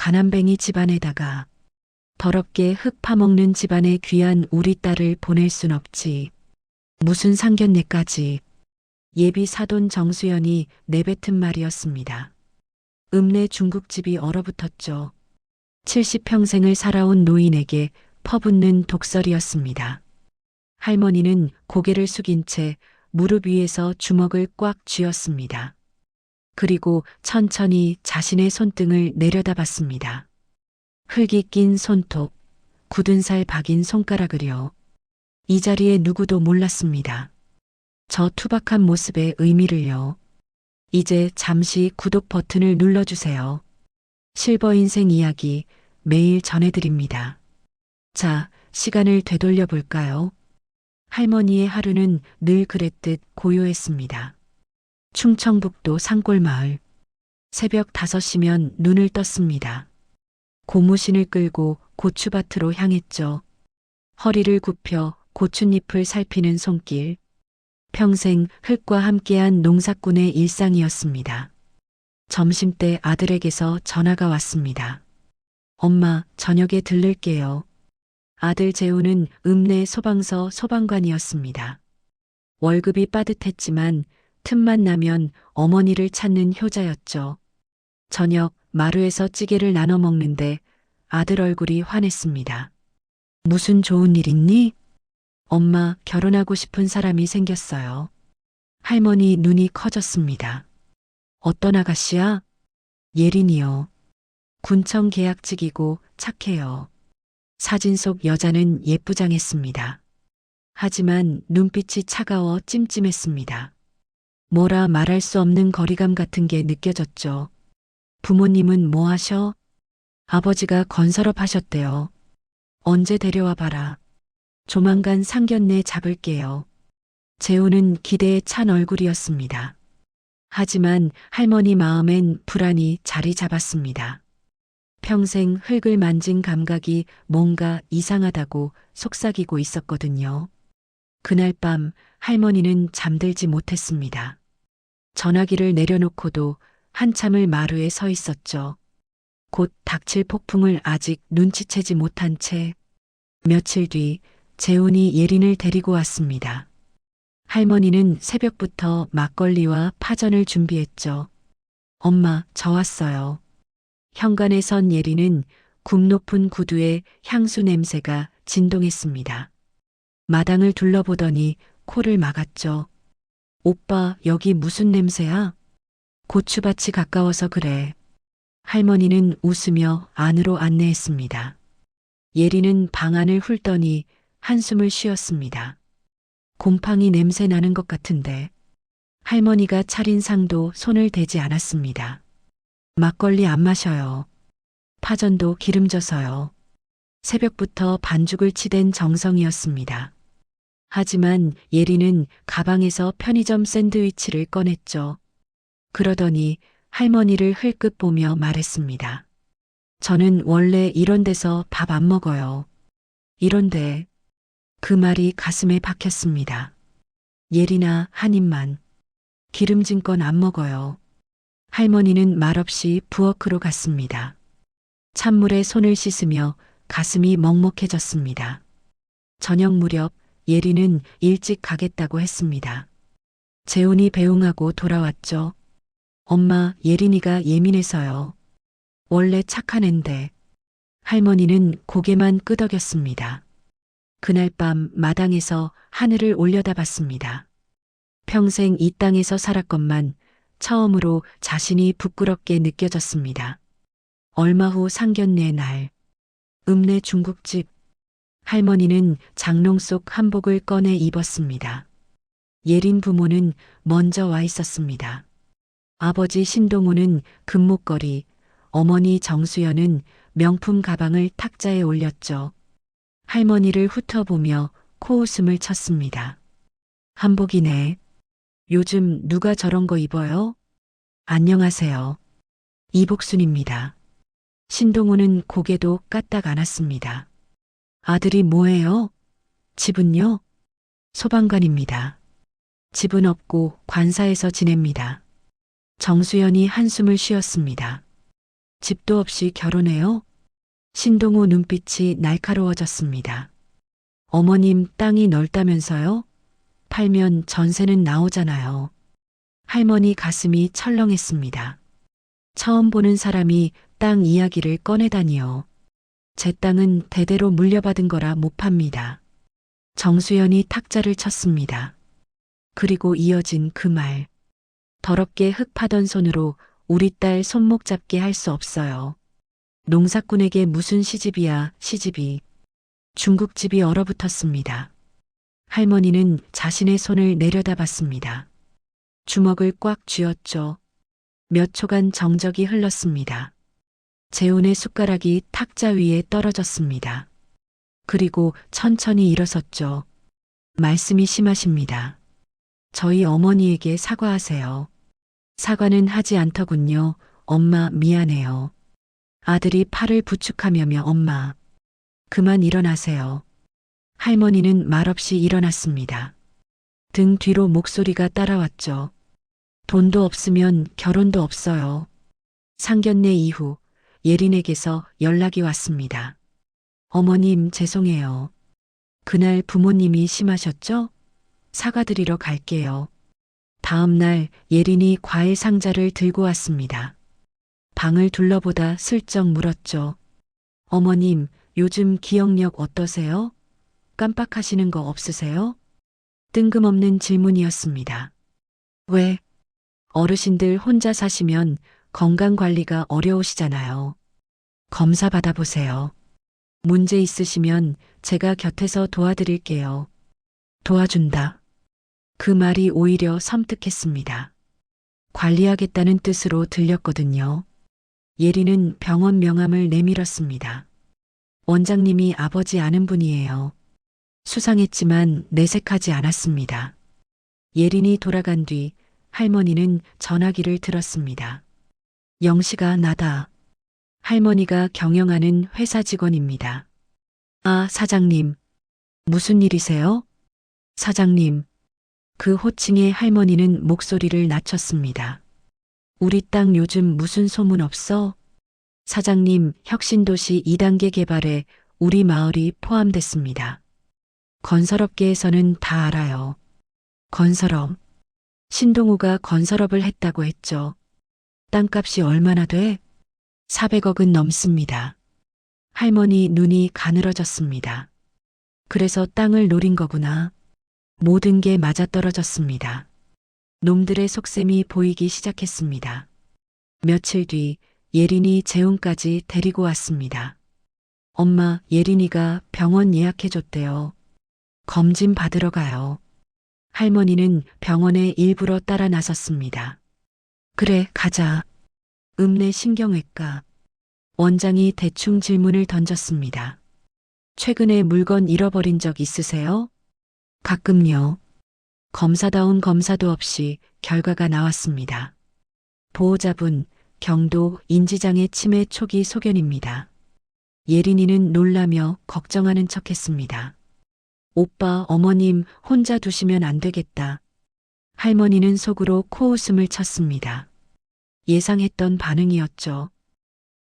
가난뱅이 집안에다가 더럽게 흙 파먹는 집안에 귀한 우리 딸을 보낼 순 없지. 무슨 상견례까지. 예비 사돈 정수연이 내뱉은 말이었습니다. 읍내 중국집이 얼어붙었죠. 70평생을 살아온 노인에게 퍼붓는 독설이었습니다. 할머니는 고개를 숙인 채 무릎 위에서 주먹을 꽉 쥐었습니다. 그리고 천천히 자신의 손등을 내려다봤습니다. 흙이 낀 손톱, 굳은 살 박인 손가락을요. 이 자리에 누구도 몰랐습니다. 저 투박한 모습의 의미를요. 이제 잠시 구독 버튼을 눌러주세요. 실버 인생 이야기 매일 전해드립니다. 자, 시간을 되돌려 볼까요? 할머니의 하루는 늘 그랬듯 고요했습니다. 충청북도 산골마을. 새벽 5시면 눈을 떴습니다. 고무신을 끌고 고추밭으로 향했죠. 허리를 굽혀 고춧잎을 살피는 손길. 평생 흙과 함께한 농사꾼의 일상이었습니다. 점심때 아들에게서 전화가 왔습니다. 엄마, 저녁에 들를게요. 아들 재우는 읍내 소방서 소방관이었습니다. 월급이 빠듯했지만 틈만 나면 어머니를 찾는 효자였죠. 저녁 마루에서 찌개를 나눠 먹는데 아들 얼굴이 환했습니다. 무슨 좋은 일 있니? 엄마, 결혼하고 싶은 사람이 생겼어요. 할머니 눈이 커졌습니다. 어떤 아가씨야? 예린이요. 군청 계약직이고 착해요. 사진 속 여자는 예쁘장했습니다. 하지만 눈빛이 차가워 찜찜했습니다. 뭐라 말할 수 없는 거리감 같은 게 느껴졌죠. 부모님은 뭐 하셔? 아버지가 건설업 하셨대요. 언제 데려와 봐라. 조만간 상견례 잡을게요. 재우는 기대에 찬 얼굴이었습니다. 하지만 할머니 마음엔 불안이 자리 잡았습니다. 평생 흙을 만진 감각이 뭔가 이상하다고 속삭이고 있었거든요. 그날 밤 할머니는 잠들지 못했습니다. 전화기를 내려놓고도 한참을 마루에 서 있었죠. 곧 닥칠 폭풍을 아직 눈치채지 못한 채 며칠 뒤 재훈이 예린을 데리고 왔습니다. 할머니는 새벽부터 막걸리와 파전을 준비했죠. 엄마, 저 왔어요. 현관에 선 예린은 굽 높은 구두에 향수 냄새가 진동했습니다. 마당을 둘러보더니 코를 막았죠. 오빠, 여기 무슨 냄새야? 고추밭이 가까워서 그래. 할머니는 웃으며 안으로 안내했습니다. 예린은 방 안을 훑더니 한숨을 쉬었습니다. 곰팡이 냄새 나는 것 같은데. 할머니가 차린 상도 손을 대지 않았습니다. 막걸리 안 마셔요. 파전도 기름져서요. 새벽부터 반죽을 치댄 정성이었습니다. 하지만 예린은 가방에서 편의점 샌드위치를 꺼냈죠. 그러더니 할머니를 흘끗 보며 말했습니다. 저는 원래 이런 데서 밥 안 먹어요. 이런데. 그 말이 가슴에 박혔습니다. 예린아, 한 입만. 기름진 건 안 먹어요. 할머니는 말없이 부엌으로 갔습니다. 찬물에 손을 씻으며 가슴이 먹먹해졌습니다. 저녁 무렵 예린은 일찍 가겠다고 했습니다. 재훈이 배웅하고 돌아왔죠. 엄마, 예린이가 예민해서요. 원래 착한 앤데. 할머니는 고개만 끄덕였습니다. 그날 밤 마당에서 하늘을 올려다봤습니다. 평생 이 땅에서 살았건만 처음으로 자신이 부끄럽게 느껴졌습니다. 얼마 후 상견례 날, 읍내 중국집. 할머니는 장롱 속 한복을 꺼내 입었습니다. 예린 부모는 먼저 와 있었습니다. 아버지 신동우는 금목걸이, 어머니 정수연은 명품 가방을 탁자에 올렸죠. 할머니를 훑어보며 코웃음을 쳤습니다. 한복이네. 요즘 누가 저런 거 입어요? 안녕하세요. 이복순입니다. 신동우는 고개도 까딱 안았습니다. 아들이 뭐해요? 집은요? 소방관입니다. 집은 없고 관사에서 지냅니다. 정수연이 한숨을 쉬었습니다. 집도 없이 결혼해요? 신동우 눈빛이 날카로워졌습니다. 어머님 땅이 넓다면서요? 팔면 전세는 나오잖아요. 할머니 가슴이 철렁했습니다. 처음 보는 사람이 땅 이야기를 꺼내다니요. 제 땅은 대대로 물려받은 거라 못 팝니다. 정수연이 탁자를 쳤습니다. 그리고 이어진 그 말. 더럽게 흙 파던 손으로 우리 딸 손목 잡게 할 수 없어요. 농사꾼에게 무슨 시집이야, 시집이. 중국집이 얼어붙었습니다. 할머니는 자신의 손을 내려다봤습니다. 주먹을 꽉 쥐었죠. 몇 초간 정적이 흘렀습니다. 재훈의 숟가락이 탁자 위에 떨어졌습니다. 그리고 천천히 일어섰죠. 말씀이 심하십니다. 저희 어머니에게 사과하세요. 사과는 하지 않더군요. 엄마 미안해요. 아들이 팔을 부축하며며 엄마. 그만 일어나세요. 할머니는 말없이 일어났습니다. 등 뒤로 목소리가 따라왔죠. 돈도 없으면 결혼도 없어요. 상견례 이후 예린에게서 연락이 왔습니다. 어머님 죄송해요. 그날 부모님이 심하셨죠? 사과드리러 갈게요. 다음 날 예린이 과일 상자를 들고 왔습니다. 방을 둘러보다 슬쩍 물었죠. 어머님, 요즘 기억력 어떠세요? 깜빡하시는 거 없으세요? 뜬금없는 질문이었습니다. 왜? 어르신들 혼자 사시면 건강 관리가 어려우시잖아요. 검사 받아보세요. 문제 있으시면 제가 곁에서 도와드릴게요. 도와준다. 그 말이 오히려 섬뜩했습니다. 관리하겠다는 뜻으로 들렸거든요. 예린은 병원 명함을 내밀었습니다. 원장님이 아버지 아는 분이에요. 수상했지만 내색하지 않았습니다. 예린이 돌아간 뒤 할머니는 전화기를 들었습니다. 영씨가 나다. 할머니가 경영하는 회사 직원입니다. 아, 사장님. 무슨 일이세요? 사장님. 그 호칭에 할머니는 목소리를 낮췄습니다. 우리 땅 요즘 무슨 소문 없어? 사장님, 혁신도시 2단계 개발에 우리 마을이 포함됐습니다. 건설업계에서는 다 알아요. 건설업. 신동우가 건설업을 했다고 했죠. 땅값이 얼마나 돼? 400억은 넘습니다. 할머니 눈이 가늘어졌습니다. 그래서 땅을 노린 거구나. 모든 게 맞아떨어졌습니다. 놈들의 속셈이 보이기 시작했습니다. 며칠 뒤 예린이 재훈까지 데리고 왔습니다. 엄마, 예린이가 병원 예약해줬대요. 검진 받으러 가요. 할머니는 병원에 일부러 따라 나섰습니다. 그래, 가자. 읍내신경외과. 원장이 대충 질문을 던졌습니다. 최근에 물건 잃어버린 적 있으세요? 가끔요. 검사다운 검사도 없이 결과가 나왔습니다. 보호자분, 경도 인지장애 치매 초기 소견입니다. 예린이는 놀라며 걱정하는 척했습니다. 오빠, 어머님 혼자 두시면 안 되겠다. 할머니는 속으로 코웃음을 쳤습니다. 예상했던 반응이었죠.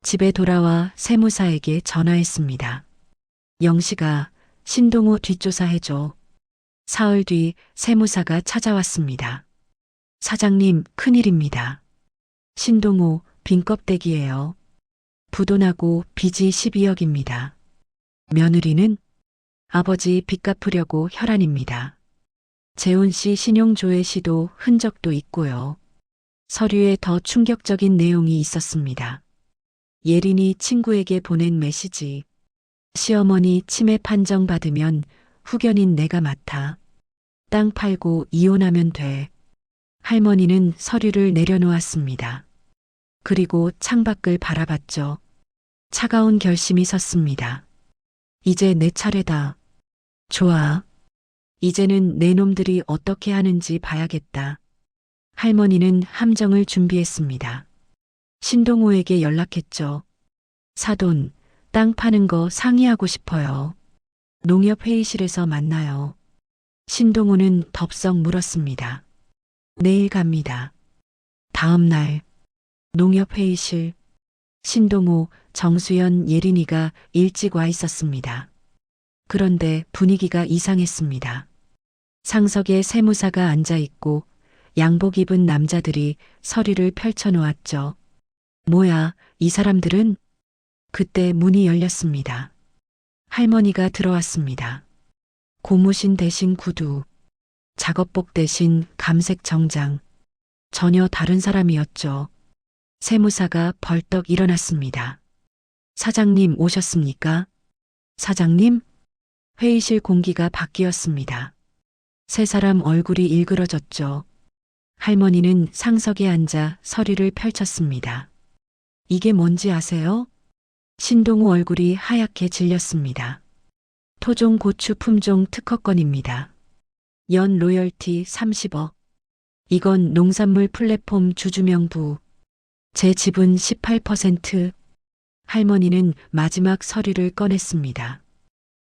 집에 돌아와 세무사에게 전화했습니다. 영씨가 신동우 뒷조사해줘. 사흘 뒤 세무사가 찾아왔습니다. 사장님, 큰일입니다. 신동우 빈껍데기예요. 부도나고 빚이 12억입니다. 며느리는 아버지 빚 갚으려고 혈안입니다. 재훈 씨 신용조회 시도 흔적도 있고요. 서류에 더 충격적인 내용이 있었습니다. 예린이 친구에게 보낸 메시지. 시어머니 치매 판정 받으면 후견인 내가 맡아. 땅 팔고 이혼하면 돼. 할머니는 서류를 내려놓았습니다. 그리고 창밖을 바라봤죠. 차가운 결심이 섰습니다. 이제 내 차례다. 좋아. 이제는 내 놈들이 어떻게 하는지 봐야겠다. 할머니는 함정을 준비했습니다. 신동호에게 연락했죠. 사돈, 땅 파는 거 상의하고 싶어요. 농협 회의실에서 만나요. 신동호는 덥석 물었습니다. 내일 갑니다. 다음 날 농협 회의실. 신동우, 정수연, 예린이가 일찍 와 있었습니다. 그런데 분위기가 이상했습니다. 상석에 세무사가 앉아 있고 양복 입은 남자들이 서류를 펼쳐 놓았죠. 뭐야, 이 사람들은? 그때 문이 열렸습니다. 할머니가 들어왔습니다. 고무신 대신 구두, 작업복 대신 감색 정장. 전혀 다른 사람이었죠. 세무사가 벌떡 일어났습니다. 사장님 오셨습니까? 사장님? 회의실 공기가 바뀌었습니다. 세 사람 얼굴이 일그러졌죠. 할머니는 상석에 앉아 서류를 펼쳤습니다. 이게 뭔지 아세요? 신동우 얼굴이 하얗게 질렸습니다. 토종 고추 품종 특허권입니다. 연 로열티 30억. 이건 농산물 플랫폼 주주명부. 제 지분 18%. 할머니는 마지막 서류를 꺼냈습니다.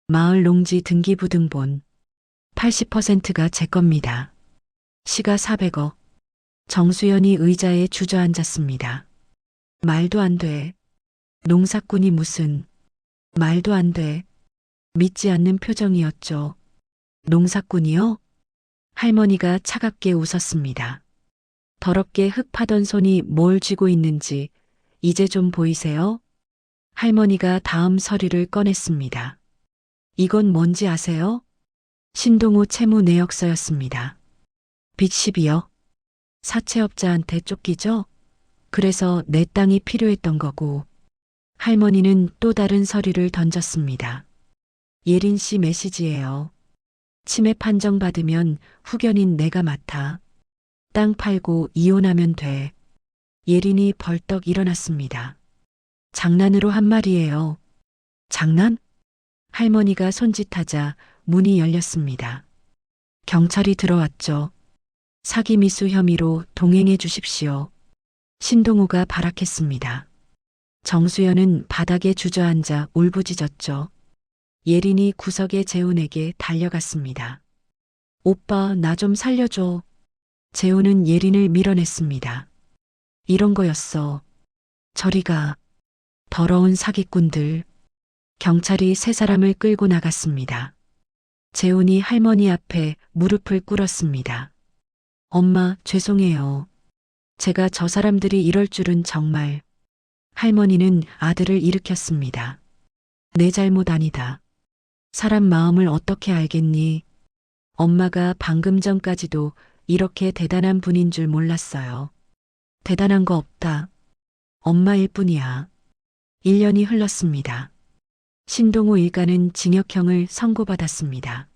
마을 농지 등기부등본. 80%가 제 겁니다. 시가 400억. 정수연이 의자에 주저앉았습니다. 말도 안 돼. 농사꾼이 무슨. 말도 안 돼. 믿지 않는 표정이었죠. 농사꾼이요? 할머니가 차갑게 웃었습니다. 더럽게 흙 파던 손이 뭘 쥐고 있는지 이제 좀 보이세요? 할머니가 다음 서류를 꺼냈습니다. 이건 뭔지 아세요? 신동우 채무 내역서였습니다. 빚 12억. 사채업자한테 쫓기죠? 그래서 내 땅이 필요했던 거고. 할머니는 또 다른 서류를 던졌습니다. 예린 씨 메시지예요. 치매 판정 받으면 후견인 내가 맡아. 땅 팔고 이혼하면 돼. 예린이 벌떡 일어났습니다. 장난으로 한 말이에요. 장난? 할머니가 손짓하자 문이 열렸습니다. 경찰이 들어왔죠. 사기미수 혐의로 동행해 주십시오. 신동우가 발악했습니다. 정수연은 바닥에 주저앉아 울부짖었죠. 예린이 구석의 재훈에게 달려갔습니다. 오빠, 나 좀 살려줘. 재훈은 예린을 밀어냈습니다. 이런 거였어. 저리 가. 더러운 사기꾼들. 경찰이 세 사람을 끌고 나갔습니다. 재훈이 할머니 앞에 무릎을 꿇었습니다. 엄마, 죄송해요. 제가 저 사람들이 이럴 줄은 정말. 할머니는 아들을 일으켰습니다. 내 잘못 아니다. 사람 마음을 어떻게 알겠니? 엄마가 방금 전까지도 이렇게 대단한 분인 줄 몰랐어요. 대단한 거 없다. 엄마일 뿐이야. 1년이 흘렀습니다. 신동우 일가는 징역형을 선고받았습니다.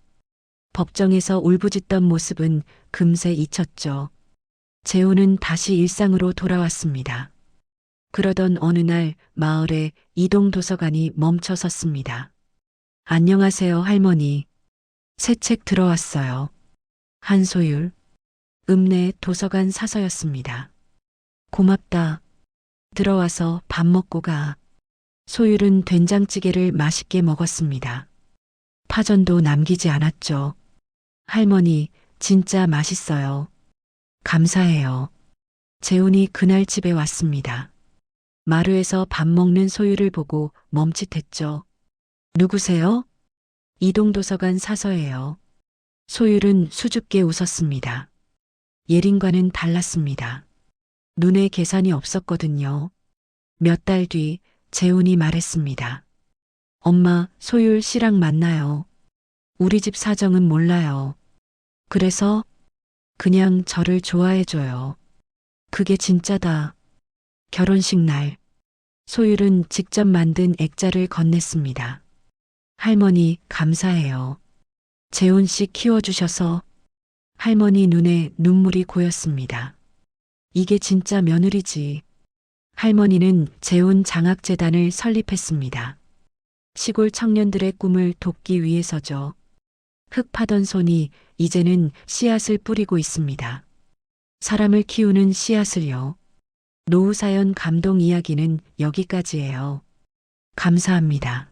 법정에서 울부짖던 모습은 금세 잊혔죠. 재훈은 다시 일상으로 돌아왔습니다. 그러던 어느 날 마을에 이동 도서관이 멈춰 섰습니다. 안녕하세요, 할머니. 새 책 들어왔어요. 한소율. 읍내 도서관 사서였습니다. 고맙다. 들어와서 밥 먹고 가. 소율은 된장찌개를 맛있게 먹었습니다. 파전도 남기지 않았죠. 할머니, 진짜 맛있어요. 감사해요. 재훈이 그날 집에 왔습니다. 마루에서 밥 먹는 소율을 보고 멈칫했죠. 누구세요? 이동도서관 사서예요. 소율은 수줍게 웃었습니다. 예린과는 달랐습니다. 눈에 계산이 없었거든요. 몇 달 뒤 재훈이 말했습니다. 엄마, 소율 씨랑 만나요. 우리 집 사정은 몰라요. 그래서 그냥 저를 좋아해줘요. 그게 진짜다. 결혼식 날, 소율은 직접 만든 액자를 건넸습니다. 할머니, 감사해요. 재훈 씨 키워주셔서. 할머니 눈에 눈물이 고였습니다. 이게 진짜 며느리지. 할머니는 재훈 장학재단을 설립했습니다. 시골 청년들의 꿈을 돕기 위해서죠. 흙 파던 손이 이제는 씨앗을 뿌리고 있습니다. 사람을 키우는 씨앗을요. 노후사연 감동 이야기는 여기까지예요. 감사합니다.